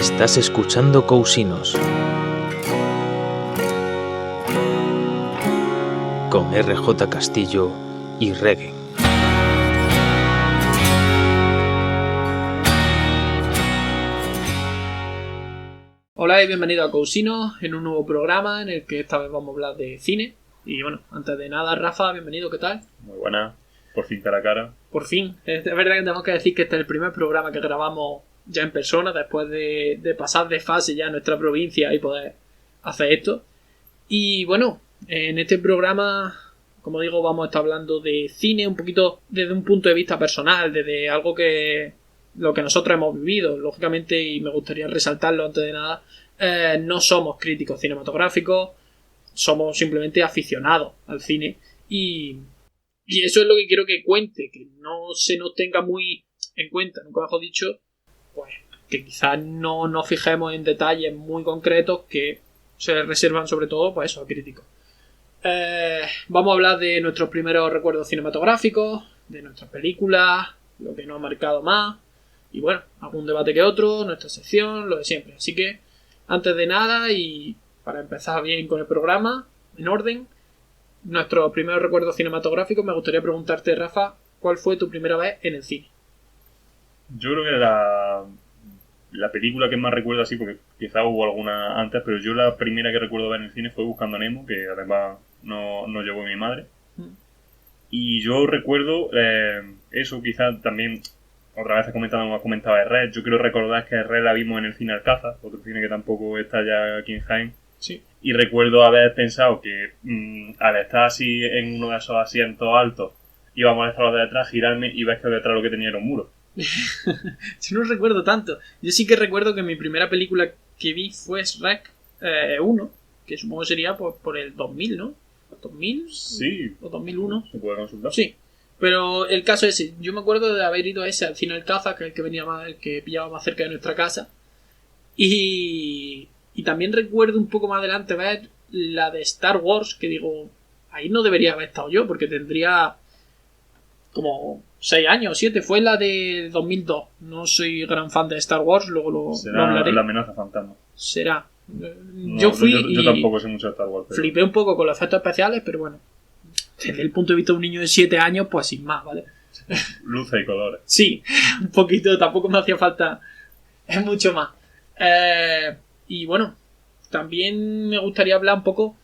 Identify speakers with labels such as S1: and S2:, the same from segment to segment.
S1: Estás escuchando Cousinos con RJ Castillo y Reggae.
S2: Hola y bienvenido a Cousinos en un nuevo programa en el que esta vez vamos a hablar de cine. Y bueno, antes de nada, Rafa, bienvenido, ¿qué tal?
S3: Muy buena, por fin cara a cara.
S2: Por fin, es verdad que tenemos que decir que este es el primer programa que grabamos ya en persona después de pasar de fase ya en nuestra provincia y poder hacer esto. Y bueno, en este programa, como digo, vamos a estar hablando de cine un poquito desde un punto de vista personal, desde algo que lo que nosotros hemos vivido, lógicamente, y me gustaría resaltarlo antes de nada, no somos críticos cinematográficos, somos simplemente aficionados al cine y eso es lo que quiero que cuente, que no se nos tenga muy en cuenta, nunca mejor dicho, pues que quizás no nos fijemos en detalles muy concretos que se reservan sobre todo pues eso, a críticos. Vamos a hablar de nuestros primeros recuerdos cinematográficos, de nuestras películas, lo que nos ha marcado más y bueno, algún debate que otro, nuestra sección, lo de siempre. Así que antes de nada y para empezar bien con el programa, en orden, nuestros primeros recuerdos cinematográficos, me gustaría preguntarte, Rafa, ¿cuál fue tu primera vez en el cine?
S3: Yo creo que la película que más recuerdo así, porque quizá hubo alguna antes, pero yo la primera que recuerdo ver en el cine fue Buscando a Nemo, que además no llevó mi madre. Y yo recuerdo eso, quizá también, otra vez hemos comentado de Red. Yo quiero recordar que Red la vimos en el cine Alcázar, otro cine que tampoco está ya aquí en Jaén.
S2: Sí.
S3: Y recuerdo haber pensado que al estar así en uno de esos asientos altos, iba a molestar a los de detrás, girarme y ves que detrás lo que tenía era un muro.
S2: Yo no recuerdo tanto. Yo sí que recuerdo que mi primera película que vi fue Shrek 1, que supongo sería por el 2000, ¿no? ¿2000?
S3: Sí.
S2: ¿O 2001?
S3: ¿Se puede consultar?
S2: Sí. Pero el caso es ese. Yo me acuerdo de haber ido a ese al cine Alcázar, que es el que venía más, el que pillaba más cerca de nuestra casa. Y también recuerdo un poco más adelante ver la de Star Wars, que digo, ahí no debería haber estado yo, porque tendría como 6 años, 7. Fue la de 2002. No soy gran fan de Star Wars, luego lo hablaré.
S3: La amenaza fantasma.
S2: Será.
S3: No,
S2: yo fui
S3: yo tampoco sé mucho de Star Wars. Pero...
S2: flipé un poco con los efectos especiales, pero bueno, desde el punto de vista de un niño de 7 años, pues sin más, ¿vale?
S3: Luces y colores.
S2: Sí, un poquito, tampoco me hacía falta. Es mucho más. Y bueno, también me gustaría hablar un poco,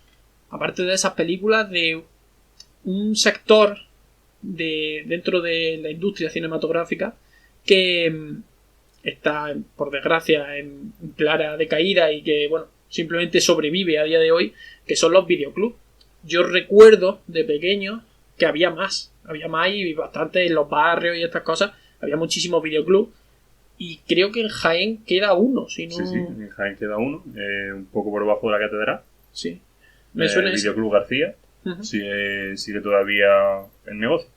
S2: aparte de esas películas, de un sector dentro de la industria cinematográfica que está, por desgracia, en clara decaída y que, bueno, simplemente sobrevive a día de hoy, que son los videoclubs. Yo recuerdo de pequeño que había más y bastante en los barrios y estas cosas, había muchísimos videoclubs. Y creo que en Jaén queda uno, si no...
S3: Sí, en Jaén queda uno, un poco por debajo de la catedral.
S2: Sí. Me suena
S3: el
S2: ese.
S3: Videoclub García.
S2: Uh-huh.
S3: Sigue todavía en negocio.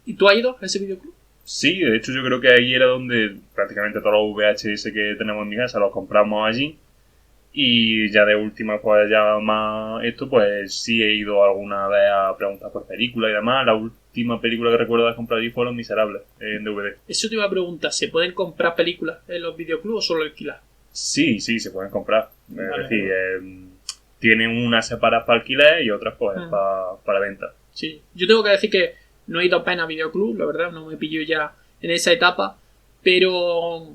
S2: ¿Y tú has ido a ese videoclub?
S3: Sí, de hecho yo creo que ahí era donde prácticamente todos los VHS que tenemos en mi casa los compramos allí. Y ya de última, pues ya más esto, pues sí he ido alguna vez a preguntar por películas y demás. La última película que recuerdo haber comprado allí fue Los Miserables, en DVD.
S2: Eso te iba a preguntar, ¿se pueden comprar películas en los videoclubs o solo alquilar?
S3: Sí, se pueden comprar.
S2: Vale,
S3: es decir, tienen unas separadas para alquiler y otras pues para venta.
S2: Sí, yo tengo que decir que no he ido apenas a videoclub, la verdad, no me pillo ya en esa etapa, pero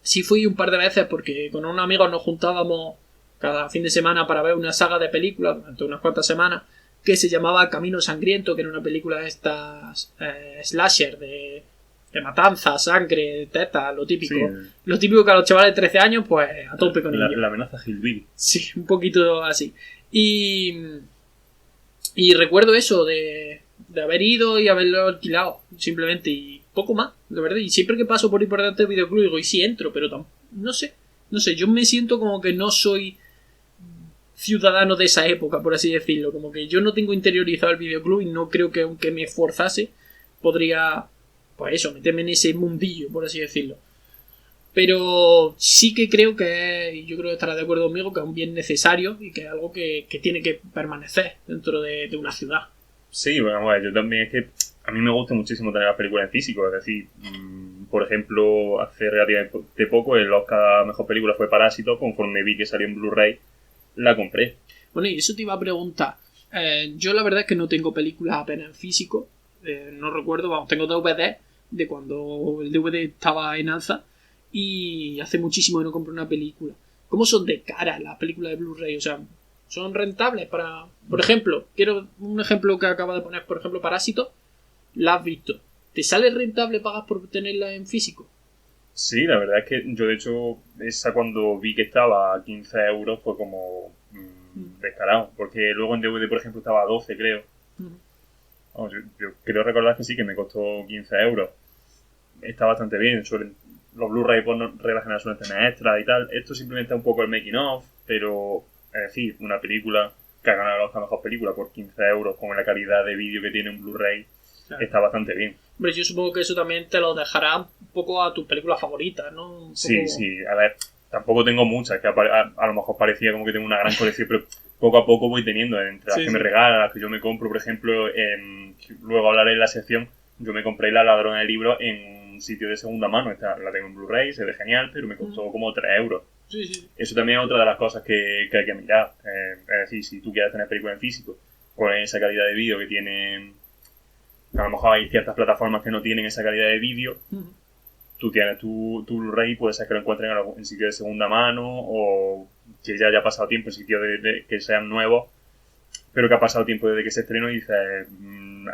S2: sí fui un par de veces porque con unos amigos nos juntábamos cada fin de semana para ver una saga de películas durante unas cuantas semanas que se llamaba Camino Sangriento, que era una película de estas slasher de matanza, sangre, teta, lo típico.
S3: Sí.
S2: Lo típico que a los chavales de 13 años, pues a tope con ello.
S3: La amenaza Hillbilly.
S2: Sí, un poquito así. Y recuerdo eso de haber ido y haberlo alquilado, simplemente, y poco más, de verdad. Y siempre que paso por ahí por delante del videoclub digo, y sí entro, pero no sé, yo me siento como que no soy ciudadano de esa época, por así decirlo. Como que yo no tengo interiorizado el videoclub y no creo que aunque me esforzase podría, pues eso, meterme en ese mundillo, por así decirlo. Pero sí que creo y yo creo que estarás de acuerdo conmigo, que es un bien necesario y que es algo que tiene que permanecer dentro de una ciudad.
S3: Sí, bueno, yo también es que a mí me gusta muchísimo tener las películas en físico, es decir, Por ejemplo, hace relativamente poco el Oscar a Mejor Película fue Parásito. Conforme vi que salió en Blu-ray, la compré.
S2: Bueno, y eso te iba a preguntar. Yo la verdad es que no tengo películas apenas en físico. No recuerdo, vamos, tengo DVD de cuando el DVD estaba en alza. Y hace muchísimo que no compro una película. ¿Cómo son de caras las películas de Blu-ray? O sea, ¿son rentables para...? Por ejemplo, quiero un ejemplo que acaba de poner, por ejemplo, Parásito. La has visto. ¿Te sale rentable pagar por tenerla en físico?
S3: Sí, la verdad es que yo, de hecho, esa cuando vi que estaba a 15 euros fue como descarado. Porque luego en DVD, por ejemplo, estaba a 12, creo. Vamos, yo creo recordar que sí, que me costó 15 euros. Está bastante bien. Los Blu-ray por regla general suelen tener extras y tal. Esto simplemente es un poco el making of, pero es decir, una película que ha ganado el Oscar a Mejor Película por 15 euros con la calidad de vídeo que tiene un Blu-ray, claro, está bastante bien.
S2: Hombre, yo supongo que eso también te lo dejará un poco a tus películas favoritas, ¿no? Un poco...
S3: Sí. A ver, tampoco tengo muchas, que a lo mejor parecía como que tengo una gran colección, pero poco a poco voy teniendo. Entre las que me regalan, las que yo me compro, por ejemplo, luego hablaré en la sección, yo me compré La Ladrona de Libros en un sitio de segunda mano. La tengo en Blu-ray, se ve genial, pero me costó como 3 euros.
S2: Sí.
S3: Eso también es otra de las cosas que hay que mirar. Es decir, si tú quieres tener películas en físico con esa calidad de vídeo que tienen, a lo mejor hay ciertas plataformas que no tienen esa calidad de vídeo, tú tienes tu Blu-ray, puede ser que lo encuentres en sitios de segunda mano o que ya haya pasado tiempo en sitios que sean nuevos, pero que ha pasado tiempo desde que se estrenó y dices,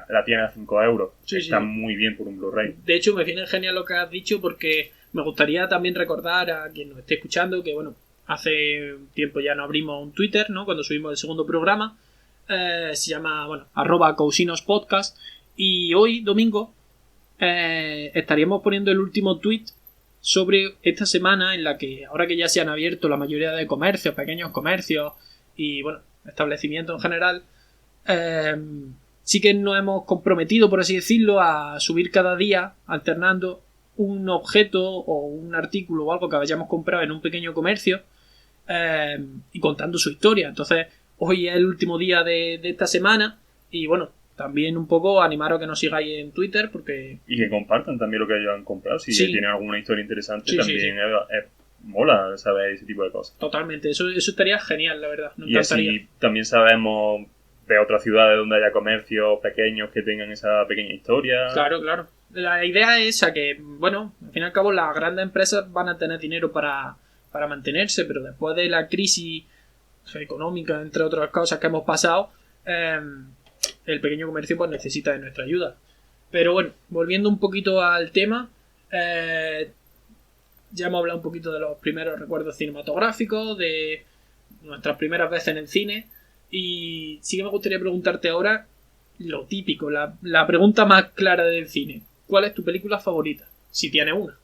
S3: la tiene a 5 euros. Está muy bien por un Blu-ray.
S2: De hecho, me viene genial lo que has dicho, porque me gustaría también recordar a quien nos esté escuchando que, bueno, hace tiempo ya no abrimos un Twitter, ¿no? Cuando subimos el segundo programa. Se llama, bueno, @cousinospodcast. Y hoy, domingo, estaríamos poniendo el último tweet sobre esta semana en la que, ahora que ya se han abierto la mayoría de comercios, pequeños comercios y, bueno, establecimientos en general, sí que nos hemos comprometido, por así decirlo, a subir cada día, alternando un objeto o un artículo o algo que hayamos comprado en un pequeño comercio y contando su historia. Entonces, hoy es el último día de esta semana y, bueno, también un poco animaros a que nos sigáis en Twitter porque...
S3: Y que compartan también lo que ellos han comprado. Si tienen alguna historia interesante, también mola saber ese tipo de cosas.
S2: Totalmente, eso estaría genial, la verdad.
S3: Y así también sabemos de otras ciudades donde haya comercios pequeños que tengan esa pequeña historia.
S2: Claro. La idea es esa, que, bueno, al fin y al cabo las grandes empresas van a tener dinero para mantenerse, pero después de la crisis económica, entre otras cosas que hemos pasado, el pequeño comercio pues necesita de nuestra ayuda. Pero bueno, volviendo un poquito al tema, ya hemos hablado un poquito de los primeros recuerdos cinematográficos, de nuestras primeras veces en el cine, y sí que me gustaría preguntarte ahora lo típico, la pregunta más clara del cine. ¿Cuál es tu película favorita? Si tienes una.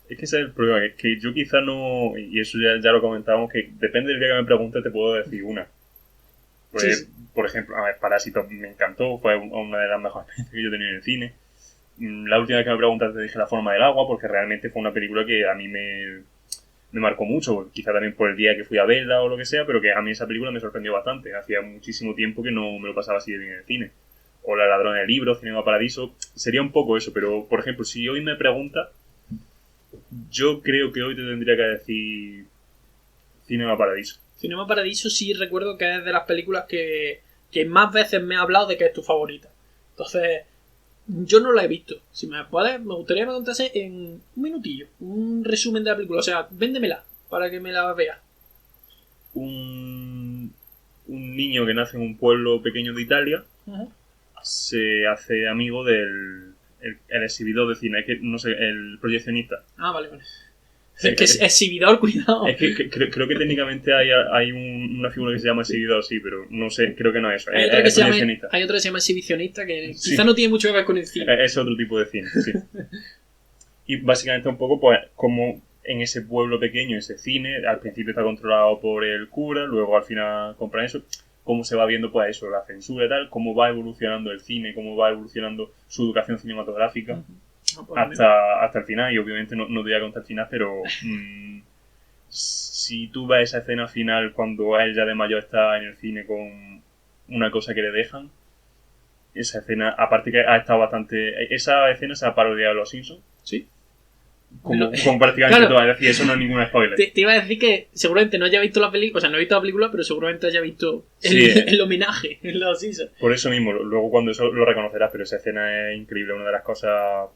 S3: Es que ese es el problema, que yo quizá no, y eso ya lo comentábamos, que depende del día que me preguntes te puedo decir una. Pues, sí. Por ejemplo, a ver, Parásito me encantó, fue una de las mejores películas que yo he tenido en el cine. La última vez que me preguntaste te dije La Forma del Agua, porque realmente fue una película que a mí me marcó mucho, quizá también por el día que fui a verla o lo que sea, pero que a mí esa película me sorprendió bastante. Hacía muchísimo tiempo que no me lo pasaba así de bien en el cine. O La Ladrona de Libros, Cinema Paradiso, sería un poco eso, pero por ejemplo, si hoy me preguntas, yo creo que hoy te tendría que decir Cinema Paradiso.
S2: Cinema Paradiso sí recuerdo que es de las películas que más veces me ha hablado de que es tu favorita. Entonces, yo no la he visto. Si me gustaría que me contase en un minutillo, un resumen de la película. O sea, véndemela para que me la vea.
S3: Un niño que nace en un pueblo pequeño de Italia se hace amigo del el exhibidor de cine, es que no sé, el proyeccionista.
S2: Ah, vale. Es que es exhibidor, cuidado.
S3: Es que creo que técnicamente hay una figura que se llama exhibidor, sí, pero no sé, creo que no es eso.
S2: Hay otra que se llama exhibicionista, que sí, quizá no tiene mucho que ver con el cine.
S3: Es otro tipo de cine, sí. Y básicamente un poco, pues, como en ese pueblo pequeño, ese cine, al principio está controlado por el cura, luego al final compran eso, cómo se va viendo, pues eso, la censura y tal, cómo va evolucionando el cine, cómo va evolucionando su educación cinematográfica. Hasta el final, y obviamente no te voy a contar el final, pero si tú ves esa escena final cuando él ya de mayor está en el cine con una cosa que le dejan, esa escena, aparte que ha estado bastante... Esa escena se ha parodiado de Los Simpsons.
S2: Sí.
S3: como prácticamente
S2: Claro.
S3: todas. Es decir, eso no es ningún spoiler.
S2: Te iba a decir que seguramente no haya visto la película, o sea, no he visto la película, pero seguramente haya visto
S3: Sí.
S2: el homenaje en los Simpsons.
S3: Por eso mismo, luego cuando eso lo reconocerás, pero esa escena es increíble, una de las cosas...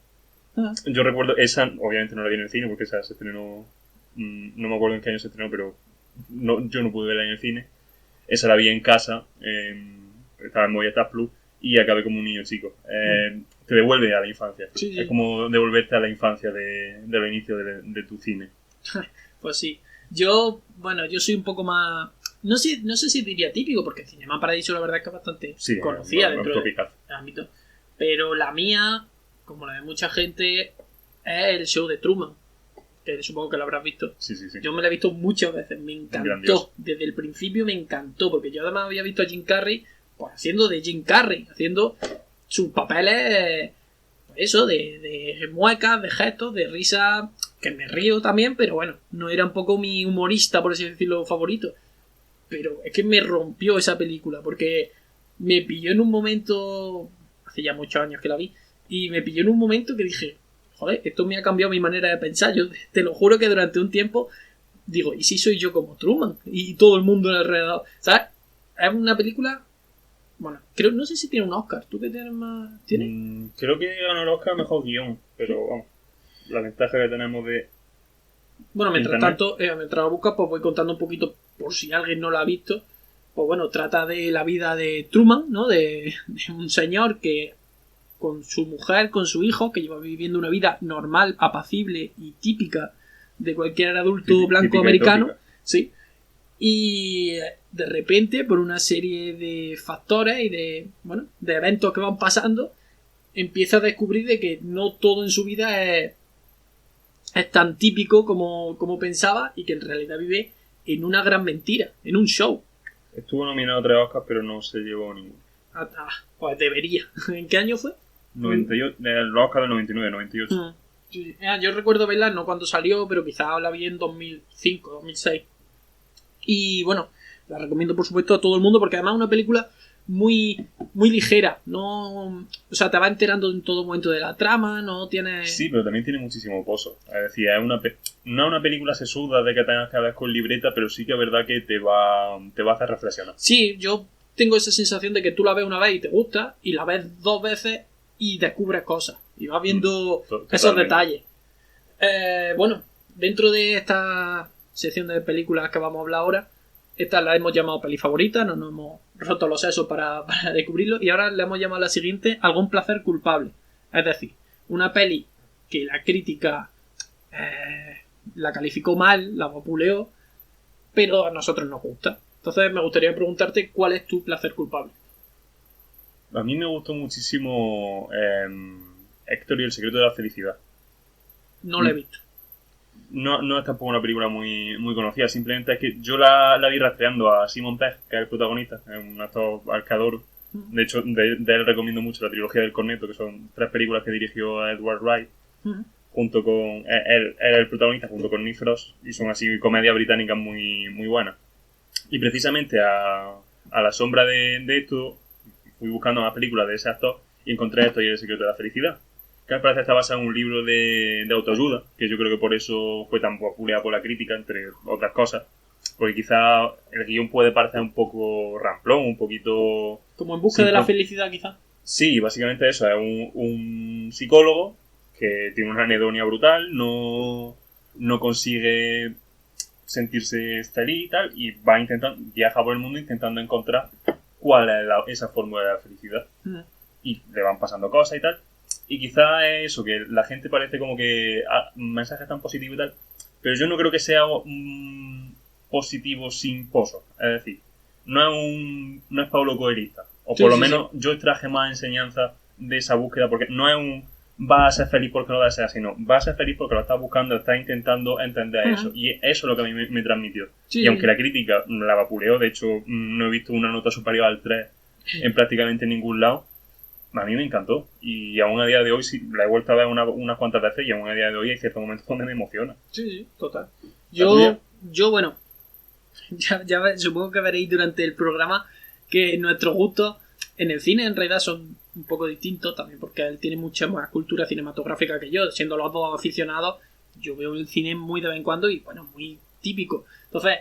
S3: Yo recuerdo, esa obviamente no la vi en el cine, porque esa se estrenó... no me acuerdo en qué año se estrenó, pero yo no pude verla en el cine. Esa la vi en casa, estaba en Movistar Plus, y acabé como un niño chico. Te devuelve a la infancia.
S2: Sí.
S3: Es como devolverte a la infancia de los inicios de tu cine.
S2: Pues sí. Yo soy un poco más... No sé si diría típico, porque Cinema Paradiso la verdad es que es bastante
S3: Sí,
S2: conocida
S3: no,
S2: dentro
S3: tropical.
S2: del ámbito. Pero la mía, como la de mucha gente, es el show de Truman, que supongo que lo habrás visto.
S3: Sí.
S2: Yo me la he visto muchas veces, me encantó.
S3: Grandioso.
S2: Desde el principio me encantó, porque yo además había visto a Jim Carrey pues haciendo de Jim Carrey, haciendo sus papeles, pues eso, de muecas, de gestos, de risa, que me río también, pero bueno, no era un poco mi humorista, por así decirlo, favorito. Pero es que me rompió esa película, porque me pilló en un momento, hace ya muchos años que la vi, y me pilló en un momento que dije, joder, esto me ha cambiado mi manera de pensar. Yo te lo juro que durante un tiempo digo, ¿y si soy yo como Truman? Y todo el mundo alrededor, ¿sabes? Es una película, bueno, no sé si tiene un Oscar. ¿Tú qué tienes más? ¿Tienes?
S3: Creo que ganó el Oscar a mejor guión, pero vamos, la ventaja que tenemos de...
S2: Bueno, mientras
S3: Internet.
S2: tanto, mientras lo buscas, pues voy contando un poquito, por si alguien no la ha visto. Pues bueno, trata de la vida de Truman, ¿no? De un señor que con su mujer, con su hijo, que lleva viviendo una vida normal, apacible y típica de cualquier adulto blanco
S3: Típica y
S2: americano.
S3: tópica.
S2: Sí. Y de repente, por una serie de factores y de eventos que van pasando, empieza a descubrir de que no todo en su vida es tan típico como pensaba, y que en realidad vive en una gran mentira, en un show.
S3: Estuvo nominado a 3 Oscars, pero no se llevó ninguno.
S2: Pues debería. ¿En qué año fue?
S3: 98, el Oscar del 99, 98.
S2: Sí. Yo recuerdo verla, no cuando salió, pero quizás la vi en 2005, 2006. Y bueno, la recomiendo por supuesto a todo el mundo, porque además es una película muy, muy ligera. No, o sea, te va enterando en todo momento de la trama, no tiene...
S3: Sí, pero también tiene muchísimo pozo. Es decir, no es una película sesuda de que tengas que ver con libreta, pero sí que es verdad que te va a hacer reflexionar.
S2: Sí, yo tengo esa sensación de que tú la ves una vez y te gusta, y la ves 2 veces y descubres cosas. Y vas viendo
S3: Totalmente.
S2: esos detalles. Bueno, dentro de esta sección de películas que vamos a hablar ahora, esta la hemos llamado peli favorita, no nos hemos roto los sesos para descubrirlo, y ahora le hemos llamado a la siguiente algún placer culpable. Es decir, una peli que la crítica la calificó mal, la vapuleó, pero a nosotros nos gusta. Entonces me gustaría preguntarte cuál es tu placer culpable.
S3: A mí me gustó muchísimo Héctor y el secreto de la felicidad.
S2: No la he visto.
S3: No es tampoco una película muy, muy conocida, simplemente es que yo la vi rastreando a Simon Pegg, que es el protagonista, es un actor al que adoro. De hecho, de él recomiendo mucho la trilogía del Corneto, que son 3 películas que dirigió Edward Wright, junto con... Él es el protagonista junto con Nick Frost, y son así comedias británicas muy, muy buenas. Y precisamente a la sombra de esto, fui buscando más películas de ese actor y encontré esto y el secreto de la felicidad, que al parecer está basado en un libro de autoayuda, que yo creo que por eso fue tan popular por la crítica, entre otras cosas, porque quizá el guión puede parecer un poco ramplón, un poquito...
S2: Como en busca de la felicidad, quizás.
S3: Sí, básicamente eso, es un psicólogo que tiene una anedonia brutal, no consigue sentirse feliz y tal, y viaja por el mundo intentando encontrar cuál es esa fórmula de la felicidad. Y le van pasando cosas y tal. Y quizá es eso, que la gente parece como que mensajes tan positivos y tal, pero yo no creo que sea positivo sin pozo. Es decir, no es Paulo Coelhista. O por lo menos yo extraje más enseñanza de esa búsqueda, porque no es vas a ser feliz porque lo deseas, sino vas a ser feliz porque lo estás buscando, estás intentando entender eso. Y eso es lo que a mí me transmitió. Y aunque la crítica la vapuleó, de hecho no he visto una nota superior al 3 en prácticamente ningún lado, a mí me encantó. Y aún a día de hoy, sí, la he vuelto a ver unas cuantas veces, y aún a día de hoy hay ciertos momentos donde me emociona.
S2: Sí, total. Yo bueno, ya supongo que veréis durante el programa que nuestros gustos en el cine en realidad son un poco distintos, también porque él tiene mucha más cultura cinematográfica que yo, siendo los dos aficionados, yo veo el cine muy de vez en cuando y, bueno, muy típico. Entonces,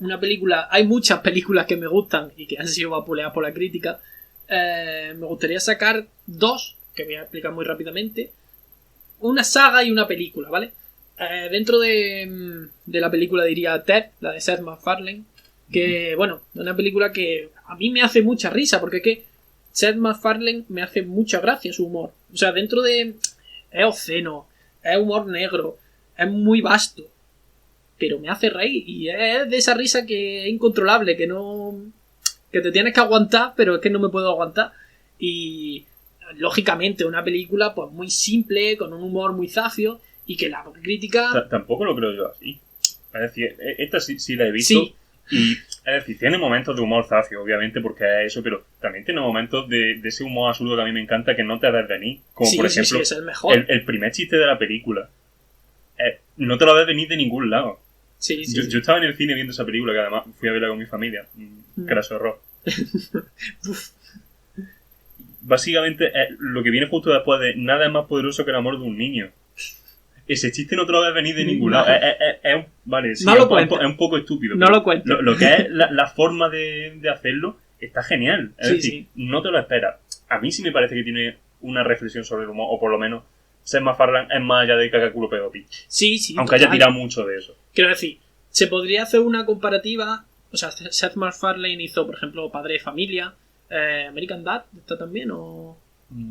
S2: una película... Hay muchas películas que me gustan y que han sido vapuleadas por la crítica. Me gustaría sacar dos, que voy a explicar muy rápidamente. Una saga y una película, ¿vale? Dentro de la película diría Ted, la de Seth MacFarlane, que, bueno, es una película que a mí me hace mucha risa, porque es que Seth MacFarlane me hace mucha gracia su humor. O sea, dentro de... Es obsceno, es humor negro, es muy vasto, pero me hace reír, y es de esa risa que es incontrolable, que no... que te tienes que aguantar, pero es que no me puedo aguantar. Y lógicamente una película pues muy simple, con un humor muy zafio, y que la crítica...
S3: Tampoco lo creo yo así. Es decir, esta sí la he visto.
S2: Sí.
S3: Y, es decir, tiene momentos de humor zafio, obviamente, porque es eso, pero también tiene momentos de ese humor absurdo que a mí me encanta, que no te ves venir. Como,
S2: Sí,
S3: por
S2: sí,
S3: ejemplo,
S2: sí, es el mejor.
S3: el primer chiste de la película. No te lo ves venir de ningún lado.
S2: Sí, sí,
S3: Yo estaba en el cine viendo esa película, que además fui a verla con mi familia. Craso error. Básicamente, lo que viene justo después de nada es más poderoso que el amor de un niño. Ese chiste no te lo ves venir de ningún lado. Vale, sí,
S2: No lo cuentes.
S3: es un poco estúpido.
S2: No lo cuentes.
S3: Lo que es la forma de hacerlo está genial. Es
S2: Sí,
S3: decir,
S2: sí.
S3: no te lo esperas. A mí sí me parece que tiene una reflexión sobre el humor, o por lo menos Seth MacFarlane es más allá de caca culo pedo pi.
S2: Sí, sí.
S3: Aunque haya
S2: total.
S3: tirado mucho de eso.
S2: Quiero decir, se podría hacer una comparativa. O sea, Seth MacFarlane hizo, por ejemplo, Padre de Familia. American Dad, ¿está también? O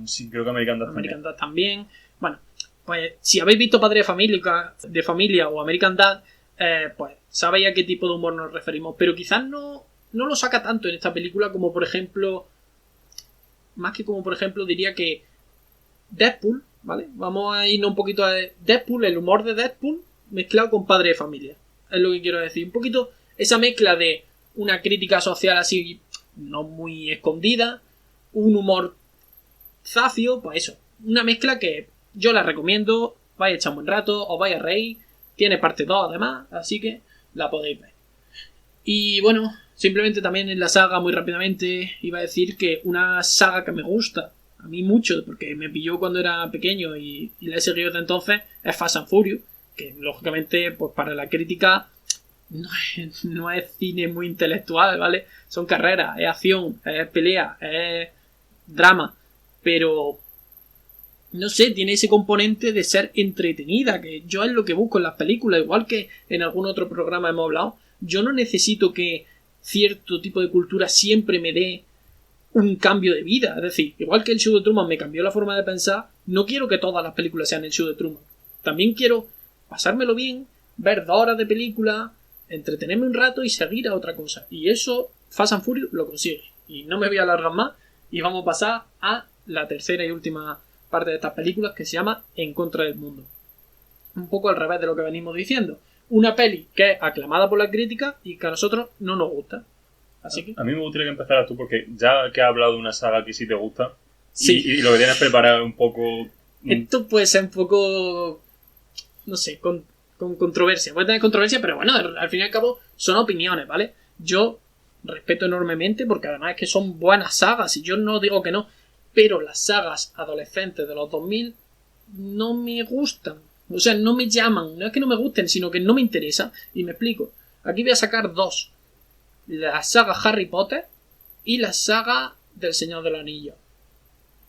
S3: Sí, creo que American Dad
S2: American
S3: también.
S2: Dad también. Bueno, pues si habéis visto Padre de Familia o American Dad, pues sabéis a qué tipo de humor nos referimos. Pero quizás no lo saca tanto en esta película como, por ejemplo... Más que como, por ejemplo, diría que Deadpool, ¿vale? Vamos a irnos un poquito a Deadpool, el humor de Deadpool mezclado con Padre de Familia. Es lo que quiero decir. Un poquito esa mezcla de una crítica social así, no muy escondida, un humor zafio, pues eso. Una mezcla que yo la recomiendo, vais a echar un buen rato, os vais a reír. Tiene parte 2 además, así que la podéis ver. Y bueno, simplemente también en la saga, muy rápidamente, iba a decir que una saga que me gusta a mí mucho, porque me pilló cuando era pequeño y la he seguido desde entonces, es Fast and Furious, que lógicamente pues para la crítica no es cine muy intelectual, ¿vale? Son carreras, es acción, es pelea, es drama, pero no sé, tiene ese componente de ser entretenida, que yo es lo que busco en las películas, igual que en algún otro programa hemos hablado. Yo no necesito que cierto tipo de cultura siempre me dé un cambio de vida. Es decir, igual que el show de Truman me cambió la forma de pensar, no quiero que todas las películas sean el show de Truman. También quiero pasármelo bien, ver 2 horas de película, entretenerme un rato y seguir a otra cosa. Y eso Fast and Furious lo consigue. Y no me voy a alargar más y vamos a pasar a la tercera y última parte de estas películas, que se llama En contra del mundo. Un poco al revés de lo que venimos diciendo. Una peli que es aclamada por la crítica y que a nosotros no nos gusta. Así que...
S3: A mí me gustaría que empezaras tú, porque ya que has hablado de una saga que sí te gusta,
S2: Sí.
S3: y lo que tienes preparado un poco...
S2: Esto puede ser un poco... no sé, con controversia. Puede tener controversia, pero bueno, al fin y al cabo son opiniones, ¿vale? Yo respeto enormemente porque además es que son buenas sagas y yo no digo que no, pero las sagas adolescentes de los 2000 no me gustan. O sea, no me llaman. No es que no me gusten, sino que no me interesa. Y me explico. Aquí voy a sacar 2. La saga Harry Potter y la saga del Señor del Anillo.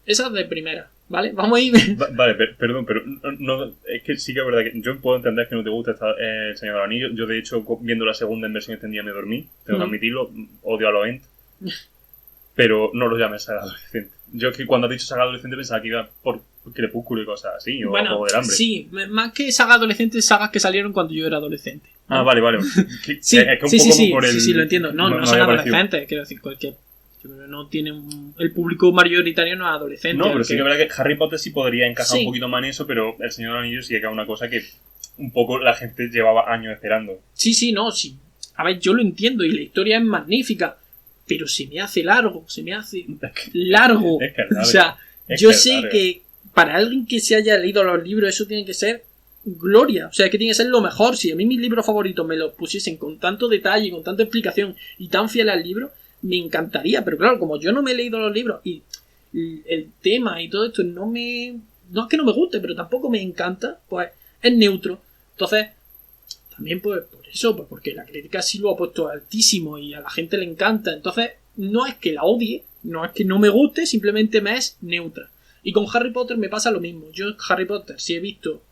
S2: Esas de primera, ¿vale? Vamos a ir...
S3: Vale, perdón, pero no, es que sí que es verdad que yo puedo entender que no te gusta El Señor del Anillo. Yo, de hecho, viendo la segunda en versión extendida me dormí. Tengo que admitirlo. Odio a los Ent. Pero no lo llames saga adolescente. Yo es que cuando has dicho saga adolescente pensaba que iba por Crepúsculo y cosas así, o
S2: Bueno,
S3: Juego del Hambre.
S2: sí, más que saga adolescente, sagas que salieron cuando yo era adolescente.
S3: Ah, vale.
S2: Sí,
S3: Es que un
S2: sí,
S3: poco por el...
S2: sí, lo entiendo. No
S3: me
S2: son
S3: había parecido.
S2: adolescentes, quiero decir, cualquier... Yo creo que no tiene el público mayoritario no es adolescente.
S3: No, pero sí que es verdad que Harry Potter sí podría encajar
S2: Sí.
S3: un poquito más en eso, pero El Señor del Anillo sí que es una cosa que un poco la gente llevaba años esperando.
S2: Sí. A ver, yo lo entiendo y la historia es magnífica, pero se me hace largo, largo.
S3: Es que es largo.
S2: O sea,
S3: Es
S2: yo
S3: que es
S2: sé
S3: largo.
S2: que para alguien que se haya leído los libros eso tiene que ser gloria, o sea, que tiene que ser lo mejor. Si a mí mis libros favoritos me los pusiesen con tanto detalle, con tanta explicación y tan fiel al libro, me encantaría, pero claro, como yo no me he leído los libros y el tema y todo esto no es que no me guste, pero tampoco me encanta, pues es neutro. Entonces, también pues por eso, pues porque la crítica sí lo ha puesto altísimo y a la gente le encanta. Entonces, no es que la odie, no es que no me guste, simplemente me es neutra. Y con Harry Potter me pasa lo mismo. Yo Harry Potter sí he visto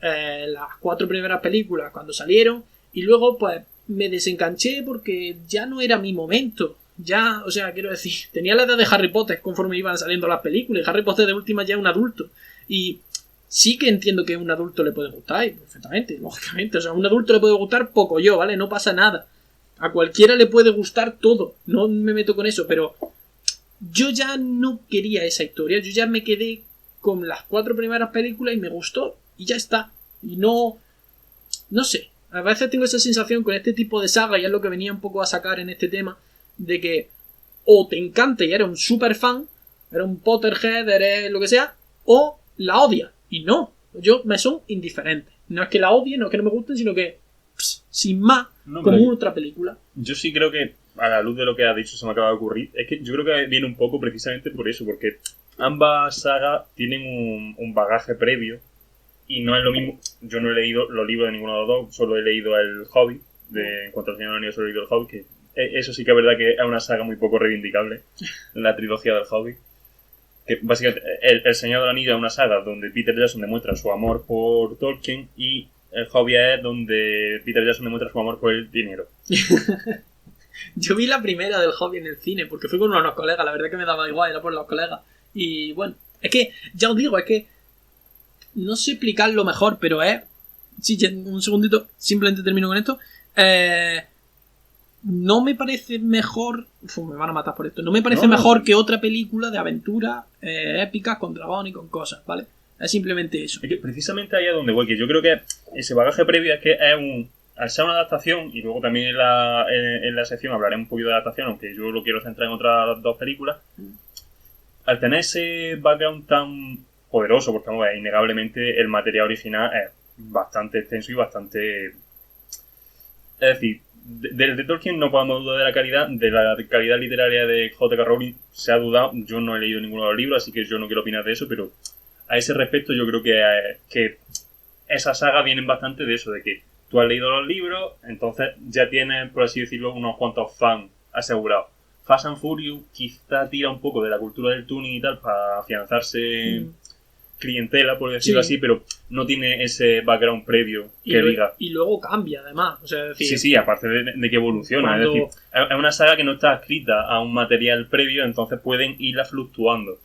S2: las 4 primeras películas cuando salieron y luego pues me desenganché porque ya no era mi momento. Ya, o sea, quiero decir, tenía la edad de Harry Potter conforme iban saliendo las películas y Harry Potter de última ya es un adulto. Y sí que entiendo que a un adulto le puede gustar, y perfectamente, lógicamente. O sea, a un adulto le puede gustar poco yo, ¿vale? No pasa nada. A cualquiera le puede gustar todo. No me meto con eso, pero yo ya no quería esa historia. Yo ya me quedé con las 4 primeras películas y me gustó. Y ya está. Y no sé. A veces tengo esa sensación con este tipo de saga, y es lo que venía un poco a sacar en este tema, de que o te encanta y eres un super fan, eres un Potterhead, eres lo que sea, o la odias. Y no. Yo me son indiferentes. No es que la odie, no es que no me gusten, sino que sin más,
S3: No,
S2: como
S3: pero
S2: otra película.
S3: yo sí creo que, a la luz de lo que has dicho, se me acaba de ocurrir. Es que yo creo que viene un poco precisamente por eso, porque ambas sagas tienen un bagaje previo y no es lo mismo. Yo no he leído los libros de ninguno de los dos, solo he leído El Hobbit, en cuanto al Señor de los Anillos, solo he leído El Hobbit, que eso sí que es verdad que es una saga muy poco reivindicable, la trilogía del Hobbit. Que básicamente el Señor de los Anillos es una saga donde Peter Jackson demuestra su amor por Tolkien, y El Hobbit es donde Peter Jackson demuestra su amor por el dinero.
S2: Yo vi la primera del Hobbit en el cine, porque fui con unos colegas, la verdad que me daba igual, era por los colegas. Y bueno, es que, ya os digo, es que no sé explicarlo mejor, pero es... Sí, un segundito, simplemente termino con esto. No me parece mejor... me van a matar por esto. No me parece mejor que otra película de aventura épicas con dragón y con cosas, ¿vale? Es simplemente eso.
S3: Es que precisamente ahí es donde voy, que yo creo que ese bagaje previo es que al ser una adaptación, y luego también en la sección hablaré un poquito de adaptación, aunque yo lo quiero centrar en otras 2 películas, al tener ese background tan poderoso, porque vamos, innegablemente el material original es bastante extenso y bastante... Es decir, de Tolkien no podemos dudar de la calidad literaria de J.K. Rowling. Se ha dudado, yo no he leído ninguno de los libros, así que yo no quiero opinar de eso, pero a ese respecto yo creo que esa saga viene bastante de eso, de que tú has leído los libros, entonces ya tienes, por así decirlo, unos cuantos fans asegurados. Fast and Furious quizá tira un poco de la cultura del tuning y tal para afianzarse clientela, por decirlo así, pero no tiene ese background previo que diga.
S2: Y luego cambia, además. O sea, es decir,
S3: sí, aparte de que evoluciona. Es decir, es una saga que no está escrita a un material previo, entonces pueden irla fluctuando.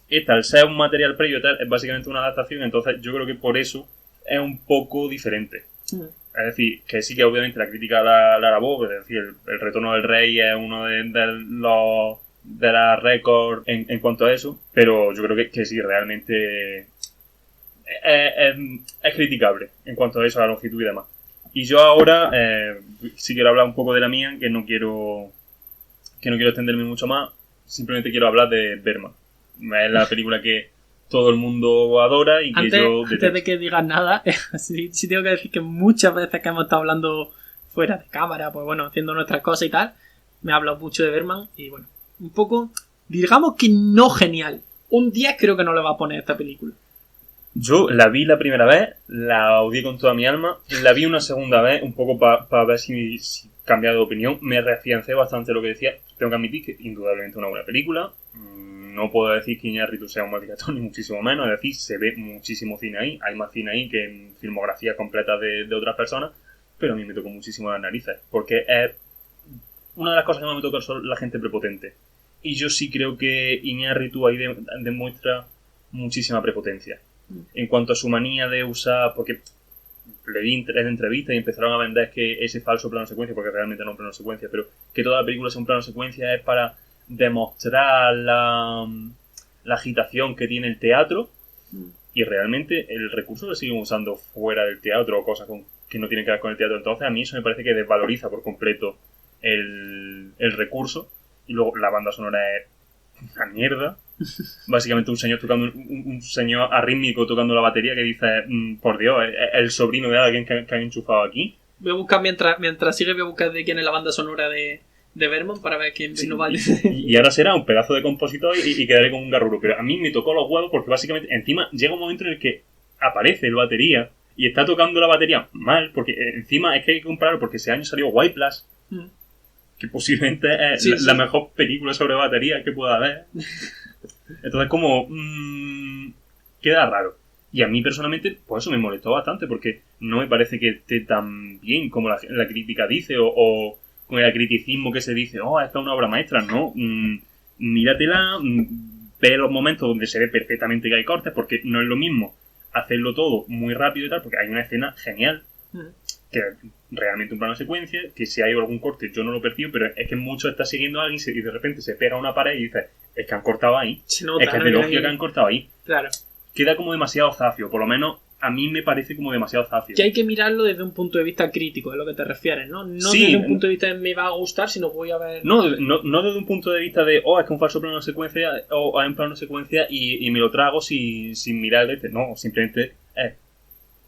S3: Esta, al ser un material previo tal, es básicamente una adaptación, entonces yo creo que por eso es un poco diferente. Es decir, que sí que obviamente la crítica la alabó, es decir, el Retorno del Rey es uno de las récords en cuanto a eso, pero yo creo que sí, realmente es criticable en cuanto a eso, a la longitud y demás. Y yo ahora sí quiero hablar un poco de la mía, que no quiero extenderme mucho más, simplemente quiero hablar de Bergman. Es la película que todo el mundo adora y que yo detesto.
S2: Antes de que digas nada, sí tengo que decir que muchas veces que hemos estado hablando fuera de cámara, pues bueno, haciendo nuestras cosas y tal, me ha hablado mucho de Bergman y bueno, un poco, digamos que no genial. Un 10 creo que no le va a poner esta película.
S3: Yo la vi la primera vez, la odié con toda mi alma, la vi una segunda vez, un poco para ver si cambiaba de opinión, me reafiancé bastante lo que decía, tengo que admitir que indudablemente una buena película, no puedo decir que Iñárritu sea un mal director, ni muchísimo menos, es decir, se ve muchísimo cine ahí, hay más cine ahí que en filmografías completas de otras personas, pero a mí me tocó muchísimo las narices, porque es una de las cosas que más me toca son la gente prepotente. Y yo sí creo que Iñárritu ahí demuestra muchísima prepotencia. En cuanto a su manía de usar, porque le di en entrevistas y empezaron a vender que ese falso plano secuencia, porque realmente no es un plano secuencia, pero que toda la película sea un plano secuencia es para demostrar la agitación que tiene el teatro, y realmente el recurso lo siguen usando fuera del teatro o cosas que no tienen que ver con el teatro. Entonces a mí eso me parece que desvaloriza por completo el recurso. Y luego la banda sonora es una mierda. Básicamente un señor tocando un señor arrítmico tocando la batería que dice, por Dios, es el sobrino de alguien que han enchufado aquí.
S2: Voy a buscar mientras sigue, voy a buscar de quién es la banda sonora de Bergman para ver quién no vale.
S3: Y ahora será un pedazo de compositor y quedaré con un garruro. Pero a mí me tocó los huevos porque básicamente encima llega un momento en el que aparece el batería y está tocando la batería mal, porque encima es que hay que compararlo porque ese año salió White Plus, que posiblemente es la mejor película sobre batería que pueda haber. Entonces como queda raro. Y a mí personalmente, pues eso me molestó bastante, porque no me parece que esté tan bien como la crítica dice, o con el criticismo que se dice, esta es una obra maestra. No, míratela, ve los momentos donde se ve perfectamente que hay cortes, porque no es lo mismo hacerlo todo muy rápido y tal, porque hay una escena genial, que es realmente un plano secuencia, que si hay algún corte yo no lo percibo, pero es que mucho está siguiendo a alguien y de repente se pega a una pared y dice, es que han cortado ahí, es que es de lógica que han cortado ahí.
S2: Claro.
S3: Queda como demasiado zafio, por lo menos a mí me parece como demasiado zafio.
S2: Que hay que mirarlo desde un punto de vista crítico, es lo que te refieres, ¿no? No
S3: Sí,
S2: desde un punto de vista de me va a gustar, sino voy a ver...
S3: No desde un punto de vista de, es que un falso plano secuencia, o hay un plano secuencia y me lo trago sin mirar no, simplemente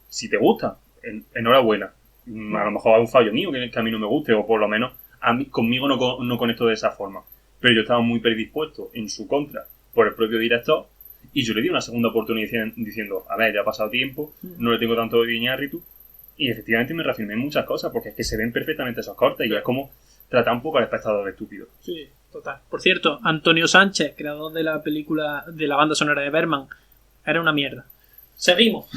S3: si te gusta, enhorabuena. A lo mejor hay un fallo mío que a mí no me guste, o por lo menos conmigo no conecto de esa forma. Pero yo estaba muy predispuesto en su contra por el propio director, y yo le di una segunda oportunidad diciendo, a ver, ya ha pasado tiempo, no le tengo tanto de Iñárritu, y efectivamente me reafirmé en muchas cosas, porque es que se ven perfectamente esos cortes, y es como tratar un poco al espectador de estúpido.
S2: Sí, total. Por cierto, Antonio Sánchez, creador de la película, de la banda sonora de Berman, era una mierda. Seguimos.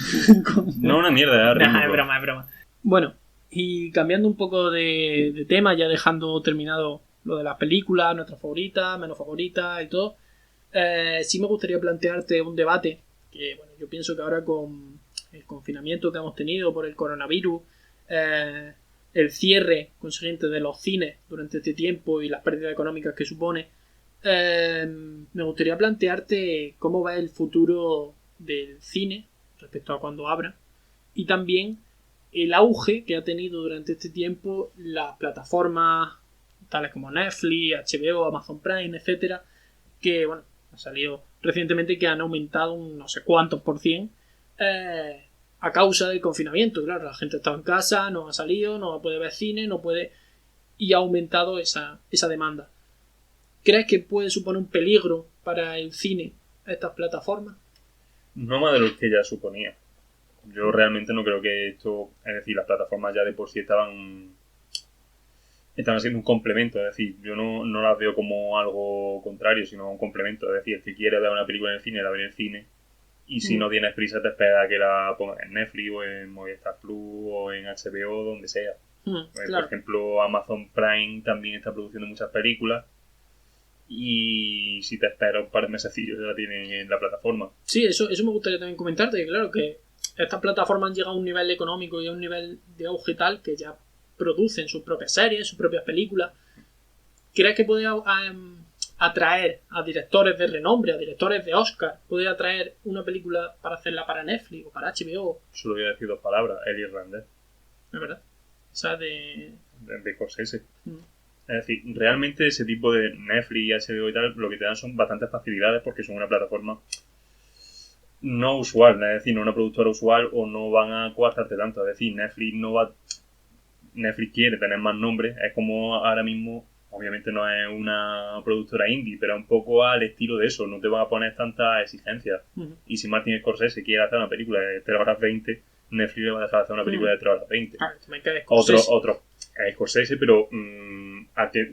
S3: No una mierda,
S2: es broma. Bueno, y cambiando un poco de tema, ya dejando terminado lo de las películas, nuestras favoritas, menos favoritas y todo, sí me gustaría plantearte un debate que, bueno, yo pienso que ahora con el confinamiento que hemos tenido por el coronavirus, el cierre consiguiente de los cines durante este tiempo y las pérdidas económicas que supone, me gustaría plantearte cómo va el futuro del cine respecto a cuando abra, y también el auge que ha tenido durante este tiempo las plataformas tales como Netflix, HBO, Amazon Prime, etcétera, que, bueno, ha salido recientemente, que han aumentado un no sé cuántos % a causa del confinamiento. Claro, la gente estaba en casa, no ha salido, no puede ver cine, no puede, y ha aumentado esa demanda. ¿Crees que puede suponer un peligro para el cine estas plataformas?
S3: No más de lo que ya suponía. Yo realmente no creo que esto, es decir, las plataformas ya de por sí estaban haciendo un complemento, es decir, yo no las veo como algo contrario, sino un complemento, es decir, el que quiere ver una película en el cine, la ve en el cine, y si no tienes prisa te espera a que la pongas en Netflix o en Movistar Plus o en HBO, donde sea.
S2: Claro.
S3: Por ejemplo, Amazon Prime también está produciendo muchas películas, y si te esperas un par de mesecillos ya la tienen en la plataforma.
S2: Sí, eso me gustaría también comentarte, que claro, que estas plataformas han llegado a un nivel económico y a un nivel de auge tal que ya producen sus propias series, sus propias películas. ¿Crees que puede atraer a directores de renombre, a directores de Oscar? ¿Puede atraer una película para hacerla para Netflix o para HBO?
S3: Solo voy a decir dos palabras, el irlandés.
S2: Es verdad. Esa de
S3: Scorsese. Es decir, realmente ese tipo de Netflix, HBO y tal, lo que te dan son bastantes facilidades porque son una plataforma no usual, es decir, no una productora usual, o no van a coartarte tanto. Es decir, Netflix quiere tener más nombres, es como ahora mismo, obviamente no es una productora indie, pero un poco al estilo de eso, no te van a poner tantas exigencias. Y si Martin Scorsese quiere hacer una película de 3 horas 20, Netflix le va a dejar hacer una película de 3 horas 20. Otro Scorsese, pero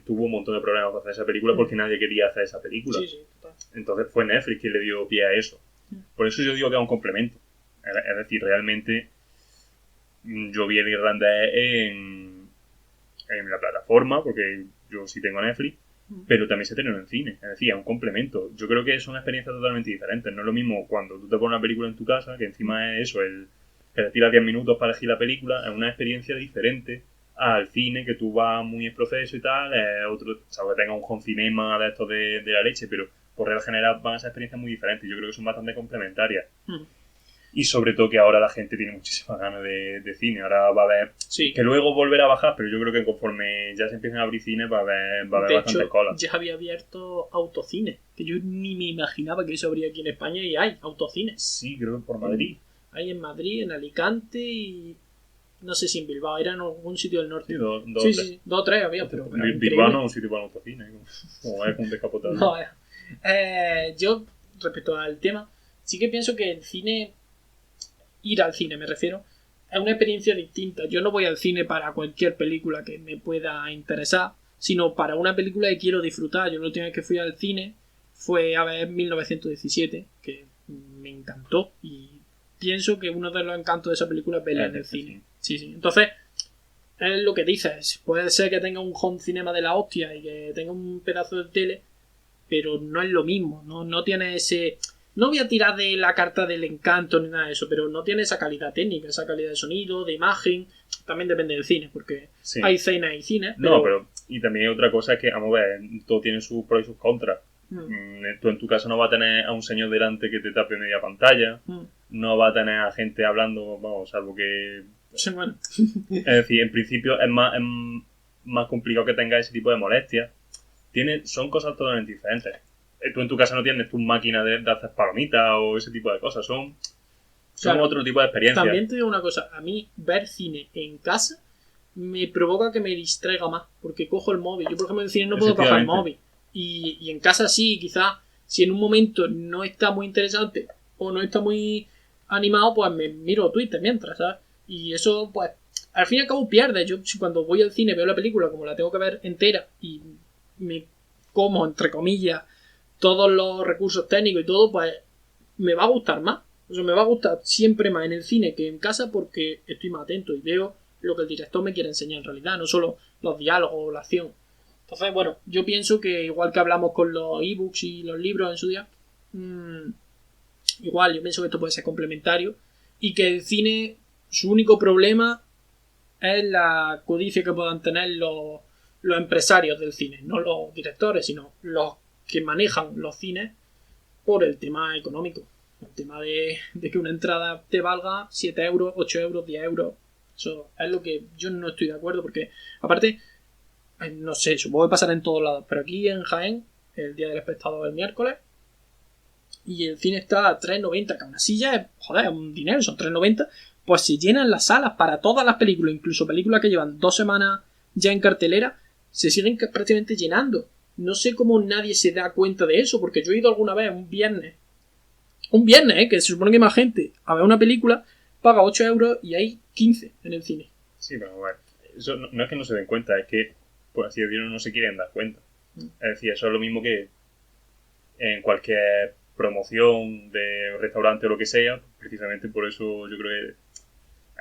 S3: tuvo un montón de problemas para hacer esa película porque nadie quería hacer esa película.
S2: Sí, total.
S3: Entonces fue Netflix quien le dio pie a eso. Por eso yo digo que es un complemento. Es decir, realmente yo vi el irlandés en la plataforma, porque yo sí tengo Netflix, pero también se tiene en cine. Es decir, es un complemento. Yo creo que son experiencias totalmente diferentes. No es lo mismo cuando tú te pones una película en tu casa, que encima es eso, que te tiras 10 minutos para elegir la película, es una experiencia diferente al cine, que tú vas muy en proceso y tal, otro, sabes, que tenga un home cinema de estos de la leche, pero por regla general van a ser experiencias muy diferentes. Yo creo que son bastante complementarias. Y sobre todo que ahora la gente tiene muchísimas ganas de cine. Ahora va a haber...
S2: Sí.
S3: Que luego volverá a bajar, pero yo creo que conforme ya se empiecen a abrir cines va a haber bastante cola.
S2: Ya había abierto autocine, que yo ni me imaginaba que eso habría aquí en España, y hay autocines.
S3: Sí, creo que por Madrid.
S2: Hay en Madrid, en Alicante y... no sé si en Bilbao, era en algún sitio del norte.
S3: Sí, dos
S2: o tres había, pero...
S3: Bilbao no es un sitio para autocine, como es un descapotable.
S2: No, yo, respecto al tema, sí que pienso que el cine, ir al cine me refiero, es una experiencia distinta. Yo no voy al cine para cualquier película que me pueda interesar, sino para una película que quiero disfrutar. Yo la última vez que fui al cine fue a ver 1917, que me encantó y pienso que uno de los encantos de esa película es verla en el cine. Sí, sí. Entonces, es lo que dices. Puede ser que tenga un home cinema de la hostia y que tenga un pedazo de tele, pero no es lo mismo. No tiene ese... No voy a tirar de la carta del encanto ni nada de eso, pero no tiene esa calidad técnica, esa calidad de sonido, de imagen. También depende del cine, porque
S3: Sí.
S2: hay cine y cine.
S3: No, pero... Y también hay otra cosa, es que, vamos a ver, todo tiene sus pros y sus contras.
S2: Mm.
S3: Tú en tu casa no vas a tener a un señor delante que te tape media pantalla.
S2: Mm.
S3: No vas a tener a gente hablando, vamos, salvo que...
S2: Sí, bueno.
S3: Es decir, en principio es más complicado que tengas ese tipo de molestias. Son cosas totalmente diferentes. Tú en tu casa no tienes tu máquina de hacer palomitas o ese tipo de cosas. Son
S2: Claro.
S3: otro tipo de experiencias.
S2: También te digo una cosa, a mí ver cine en casa me provoca que me distraiga más, porque cojo el móvil. Yo, por ejemplo, en cine no puedo coger el móvil. Y en casa sí, quizás, si en un momento no está muy interesante o no está muy animado, pues me miro Twitter mientras, ¿sabes? Y eso, pues, al fin y al cabo pierdes. Yo, cuando voy al cine, veo la película como la tengo que ver entera y me como, entre comillas, todos los recursos técnicos y todo, pues me va a gustar más. O sea, me va a gustar siempre más en el cine que en casa porque estoy más atento y veo lo que el director me quiere enseñar en realidad, no solo los diálogos o la acción. Entonces, bueno, yo pienso que igual que hablamos con los ebooks y los libros en su día, igual yo pienso que esto puede ser complementario y que el cine, su único problema es la codicia que puedan tener los empresarios del cine, no los directores, sino los que manejan los cines por el tema económico. El tema de que una entrada te valga 7 euros, 8 euros, 10 euros. Eso es lo que yo no estoy de acuerdo porque, aparte, no sé, supongo que pasará en todos lados, pero aquí en Jaén, el Día del Espectador el miércoles, y el cine está a 3,90, que una silla es, joder, un dinero, son 3,90, pues se llenan las salas para todas las películas, incluso películas que llevan 2 semanas ya en cartelera, se siguen prácticamente llenando. No sé cómo nadie se da cuenta de eso, porque yo he ido alguna vez un viernes, que se supone que hay más gente, a ver una película, paga 8 euros y hay 15 en el cine.
S3: Sí, pero bueno, eso no es que no se den cuenta, es que, por así decirlo, no se quieren dar cuenta. Es decir, eso es lo mismo que en cualquier promoción de restaurante o lo que sea. Precisamente por eso yo creo que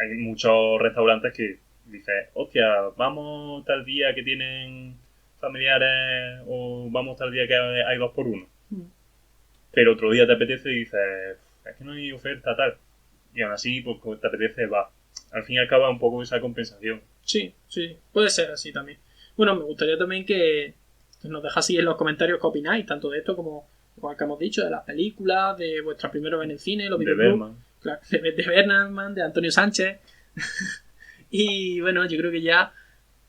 S3: hay muchos restaurantes que dicen, hostia, vamos tal día que tienen familiares o vamos tal día que hay 2 por 1. Pero otro día te apetece y dices, es que no hay oferta tal. Y aún así, pues te apetece, va. Al fin y al cabo es un poco esa compensación.
S2: Sí, puede ser así también. Bueno, me gustaría también que nos dejaseis en los comentarios qué opináis, tanto de esto como igual que hemos dicho, de las películas, de vuestra primera vez en el cine, los
S3: De
S2: videoclubs.
S3: Berman.
S2: Claro, de Berman, de Antonio Sánchez. Y bueno, yo creo que ya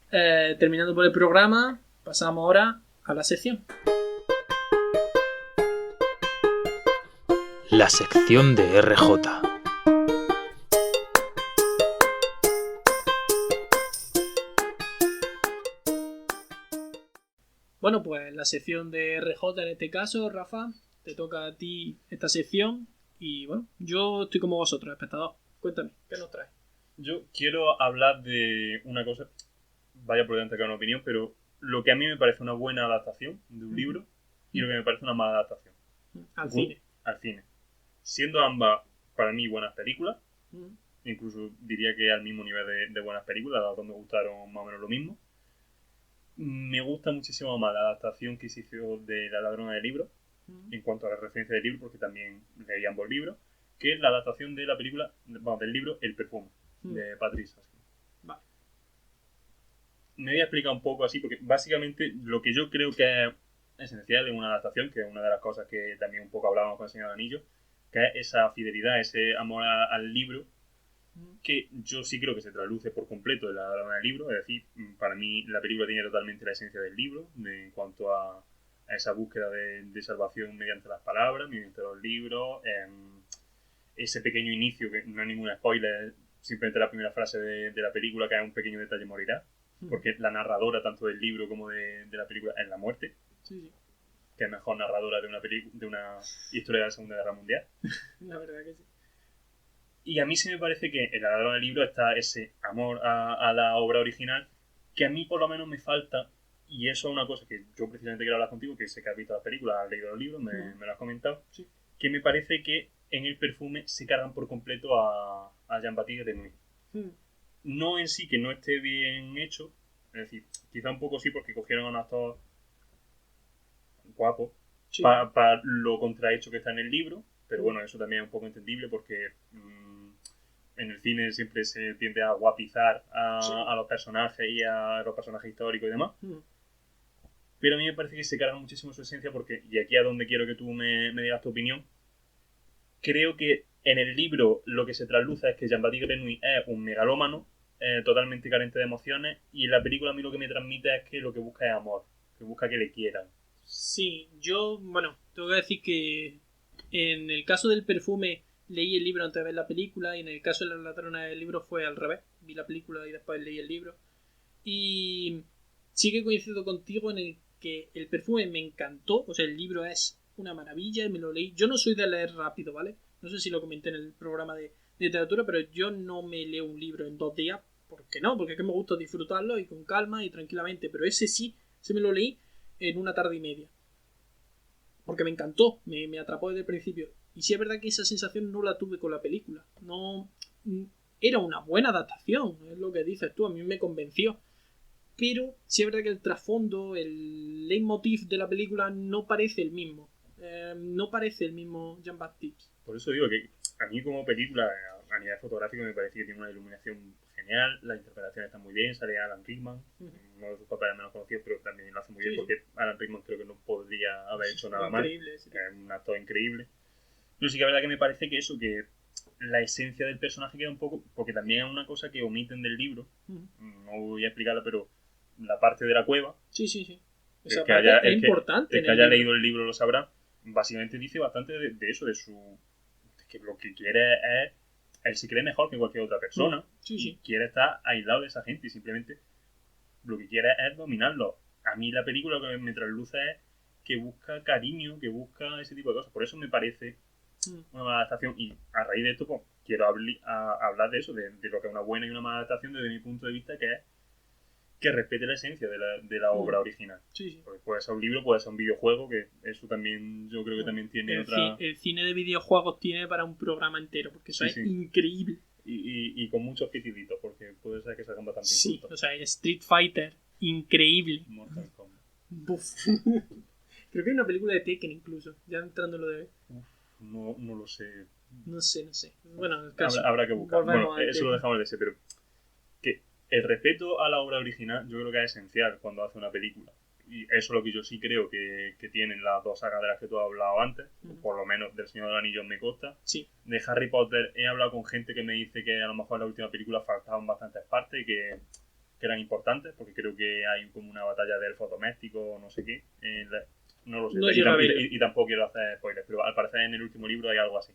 S2: terminando por el programa, pasamos ahora a la sección.
S1: La sección de RJ.
S2: Bueno, pues la sección de RJ en este caso, Rafa, te toca a ti esta sección. Y bueno, yo estoy como vosotros, espectador. Cuéntame, ¿qué nos traes?
S3: Yo quiero hablar de una cosa, vaya por delante que una opinión, pero lo que a mí me parece una buena adaptación de un libro y lo que me parece una mala adaptación.
S2: Al cine.
S3: Al cine. Siendo ambas, para mí, buenas películas, incluso diría que al mismo nivel de buenas películas, las dos me gustaron más o menos lo mismo. Me gusta muchísimo más la adaptación que se hizo de La ladrona de libros, en cuanto a la referencia del libro, porque también leí ambos libros, que es la adaptación de la película, bueno, del libro El perfume, de Patrice Susskind.
S2: Vale.
S3: Me voy a explicar un poco así, porque básicamente lo que yo creo que es esencial en una adaptación, que es una de las cosas que también un poco hablábamos con el Señor Anillo, que es esa fidelidad, ese amor al libro, que yo sí creo que se traduce por completo en la ladrona del libro. Es decir, para mí la película tiene totalmente la esencia del libro en cuanto a esa búsqueda de salvación mediante las palabras, mediante los libros, ese pequeño inicio, que no es ningún spoiler, simplemente la primera frase de la película, que es un pequeño detalle morirá, porque la narradora tanto del libro como de la película es la muerte, que es mejor narradora de una historia de la Segunda Guerra Mundial.
S2: La verdad que sí.
S3: Y a mí sí me parece que en la ladrona del libro está ese amor a la obra original que a mí por lo menos me falta, y eso es una cosa que yo precisamente quiero hablar contigo, que sé que has visto las películas, has leído los libros, me lo has comentado,
S2: Sí.
S3: que me parece que en el perfume se cargan por completo a Jean-Baptiste Grenouille. No en sí que no esté bien hecho, es decir, quizá un poco sí porque cogieron a un actor guapo
S2: Sí.
S3: para lo contrahecho que está en el libro, pero bueno, eso también es un poco entendible porque en el cine siempre se tiende a guapizar a los personajes y a los personajes históricos y demás. Pero a mí me parece que se carga muchísimo su esencia porque, y aquí es donde quiero que tú me digas tu opinión, creo que en el libro lo que se trasluce es que Jean-Baptiste Grenouille es un megalómano, totalmente carente de emociones, y en la película a mí lo que me transmite es que lo que busca es amor, que busca que le quieran.
S2: Sí, yo, bueno, tengo que decir que en el caso del perfume leí el libro antes de ver la película y en el caso de la ladrona del libro fue al revés. Vi la película y después leí el libro. Y sí que coincido contigo en el que el perfume me encantó, o sea, el libro es una maravilla y me lo leí. Yo no soy de leer rápido, ¿vale? No sé si lo comenté en el programa de literatura, pero yo no me leo un libro en 2 días. ¿Por qué no? Porque es que me gusta disfrutarlo y con calma y tranquilamente. Pero ese sí, se me lo leí en una tarde y media. Porque me encantó, me atrapó desde el principio. Y sí es verdad que esa sensación no la tuve con la película. No. Era una buena adaptación, es lo que dices tú, a mí me convenció. Pero sí es verdad que el trasfondo, el leitmotiv de la película no parece el mismo. No parece el mismo Jean-Baptiste.
S3: Por eso digo que a mí como película, a nivel fotográfico, me parece que tiene una iluminación genial, las interpretaciones están muy bien, sale Alan Rickman, uno de sus papeles menos conocidos, pero también lo hace muy bien porque Alan Rickman creo que no podría haber hecho nada mal. Sí. Es un actor increíble. Pero sí que es verdad que me parece que eso, que la esencia del personaje queda un poco, porque también es una cosa que omiten del libro, no voy a explicarla, pero la parte de la cueva.
S2: Sí.
S3: Esa parte es importante. El que haya leído el libro lo sabrá. Básicamente dice bastante de eso, de su. Que lo que quiere es. Él se cree mejor que cualquier otra persona. Y quiere estar aislado de esa gente y simplemente lo que quiere es dominarlo. A mí la película lo que me trasluce es que busca cariño, que busca ese tipo de cosas. Por eso me parece una mala adaptación. Y a raíz de esto, pues, quiero hablar de eso, de lo que es una buena y una mala adaptación desde mi punto de vista, que es que respete la esencia de la obra original.
S2: Sí.
S3: Porque puede ser un libro, puede ser un videojuego, que eso también yo creo que también tiene otra.
S2: El cine de videojuegos tiene para un programa entero, porque eso es increíble.
S3: Y con muchos pitiditos, porque puede ser que salgan bastante
S2: insultos. O sea, Street Fighter, increíble.
S3: Mortal Kombat.
S2: Creo que hay una película de Tekken incluso, ya entrando en lo de.
S3: No lo sé.
S2: No sé. Bueno, el
S3: caso, habrá que buscar. Bueno, eso lo dejamos de ese, pero que el respeto a la obra original yo creo que es esencial cuando hace una película. Y eso es lo que yo sí creo que tienen las dos sagas de las que tú has hablado antes, por lo menos del Señor de los Anillos me consta.
S2: Sí.
S3: De Harry Potter he hablado con gente que me dice que a lo mejor en la última película faltaban bastantes partes y que eran importantes, porque creo que hay como una batalla de elfos domésticos o no sé qué. No lo sé.
S2: No
S3: y tampoco quiero hacer spoilers, pero al parecer en el último libro hay algo así.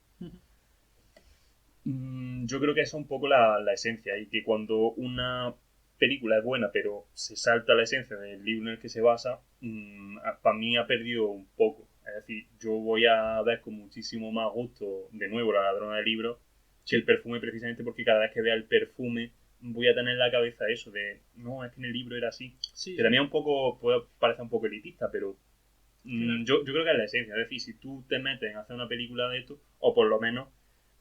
S3: Yo creo que esa es un poco la esencia, y que cuando una película es buena pero se salta la esencia del libro en el que se basa, para mí ha perdido un poco. Es decir, yo voy a ver con muchísimo más gusto de nuevo La ladrona del libro que el perfume, precisamente porque cada vez que vea el perfume voy a tener en la cabeza eso de no, es que en el libro era así. Que también un poco puede parecer un poco elitista, pero yo creo que es la esencia. Es decir, si tú te metes en hacer una película de esto, o por lo menos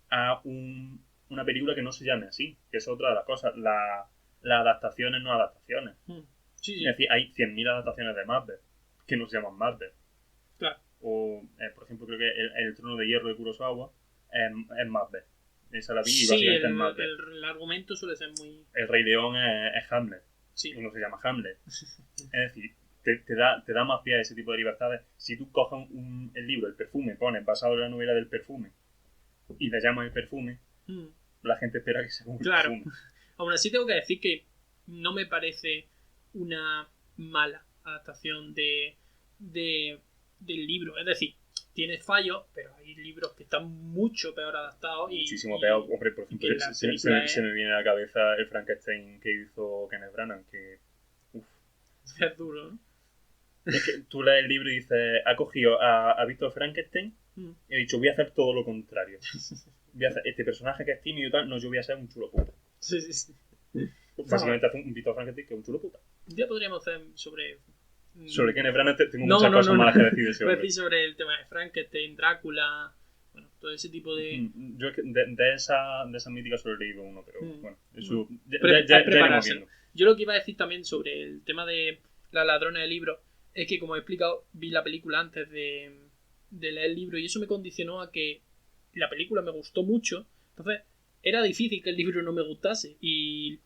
S3: a una película que no se llame así, que es otra de las cosas, las adaptaciones no adaptaciones. Es decir, hay 100.000 adaptaciones de Marvel que no se llaman Marvel.
S2: Claro.
S3: O, por ejemplo, creo que el Trono de Hierro de Kurosawa es Marvel. Esa la vi y básicamente es Marvel.
S2: El argumento suele ser muy.
S3: El Rey León es Hamlet. Y no se llama Hamlet. Es decir, te da más pie a ese tipo de libertades. Si tú coges el libro, El perfume, pones basado en la novela del perfume y le llamas El perfume, la gente espera que sea un perfume.
S2: Aún así tengo que decir que no me parece una mala adaptación del libro. Es decir, tiene fallos, pero hay libros que están mucho peor adaptados.
S3: Muchísimo peor. Hombre, por ejemplo, se me viene a la cabeza el Frankenstein que hizo Kenneth Branagh, que
S2: es duro, ¿no?
S3: Es que tú lees el libro y dices, ha cogido a Víctor Frankenstein He dicho, voy a hacer todo lo contrario. Voy a hacer este personaje que es tímido y tal, no, yo voy a ser un chulo puta.
S2: Sí.
S3: Básicamente hace un Víctor Frankenstein que es un chulo puta.
S2: Un día podríamos hacer sobre...
S3: Sobre Kenneth Branagh tengo muchas cosas malas que decir de ese
S2: Voy a
S3: hombre.
S2: decir sobre el tema de Frankenstein, Drácula, bueno, todo ese tipo de...
S3: Yo es que de esa mítica solo he leído uno, pero bueno, eso ya iremos
S2: preparárselo.
S3: viendo.
S2: Yo lo que iba a decir también sobre el tema de la ladrona de libros es que, como he explicado, vi la película antes de leer el libro y eso me condicionó a que la película me gustó mucho. Entonces, era difícil que el libro no me gustase y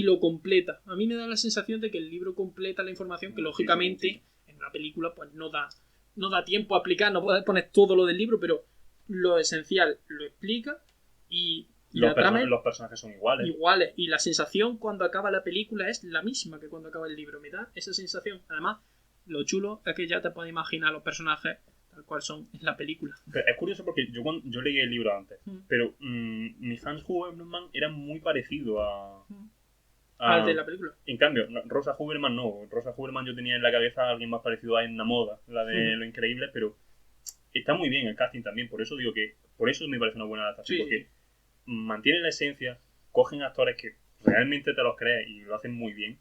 S2: lo completa. A mí me da la sensación de que el libro completa la información que, lógicamente, en una película pues no da tiempo a explicar, no puedes poner todo lo del libro, pero lo esencial lo explica y
S3: los personajes son iguales.
S2: Y la sensación cuando acaba la película es la misma que cuando acaba el libro. Me da esa sensación. Además, lo chulo es que ya te puedes imaginar los personajes tal cual son en la película.
S3: Pero es curioso porque yo leí el libro antes, pero mi Hans Huberman era muy parecido
S2: al de la película.
S3: En cambio, Rosa Huberman no. Rosa Huberman yo tenía en la cabeza a alguien más parecido a Edna Moda, la de Lo Increíble, pero está muy bien el casting también. Por eso digo que por eso me parece una buena adaptación, porque mantienen la esencia, cogen actores que realmente te los crees y lo hacen muy bien.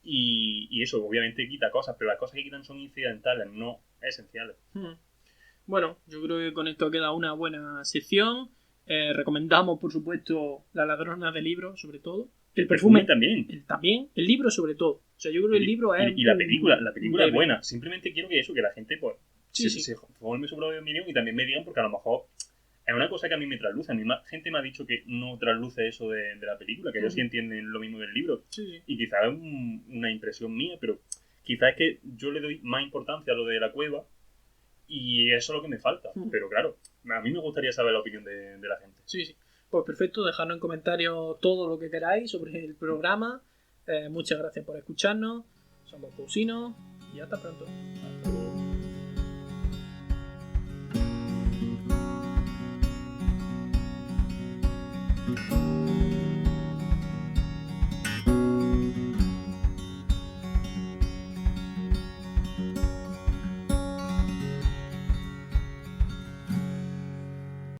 S3: Y eso obviamente quita cosas, pero las cosas que quitan son incidentales, no esenciales.
S2: Bueno, yo creo que con esto queda una buena sección. Recomendamos, por supuesto, La ladrona de libros, sobre todo. El perfume
S3: también.
S2: El libro sobre todo. O sea, yo creo que el libro es...
S3: Y la película es buena. Simplemente quiero que la gente pues se forme su propia opinión y también me digan, porque a lo mejor es una cosa que a mí me trasluce. A mí gente me ha dicho que no trasluce eso de la película, que ellos sí entienden lo mismo del libro. Y quizás es una impresión mía, pero quizás es que yo le doy más importancia a lo de la cueva y eso es lo que me falta. Pero claro, a mí me gustaría saber la opinión de la gente.
S2: Sí. Pues perfecto, dejadnos en comentarios todo lo que queráis sobre el programa. Muchas gracias por escucharnos. Somos Cousinos y hasta pronto. Hasta luego.